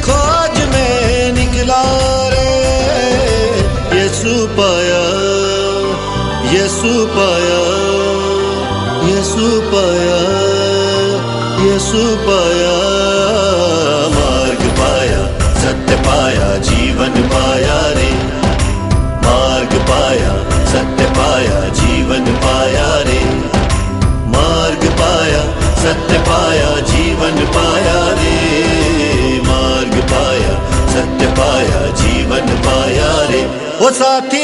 खोज में निकला रे। यीशु पाया, यीशु पाया, यीशु पाया, यीशु पाया। मार्ग पाया, सत्य पाया, जीवन पाया रे। मार्ग पाया, सत्य पाया, जीवन पाया रे। मार्ग पाया, सत्य पाया, जीवन पाया रे। मार्ग पाया, सत्य पाया, जीवन पाया रे। ओ साथी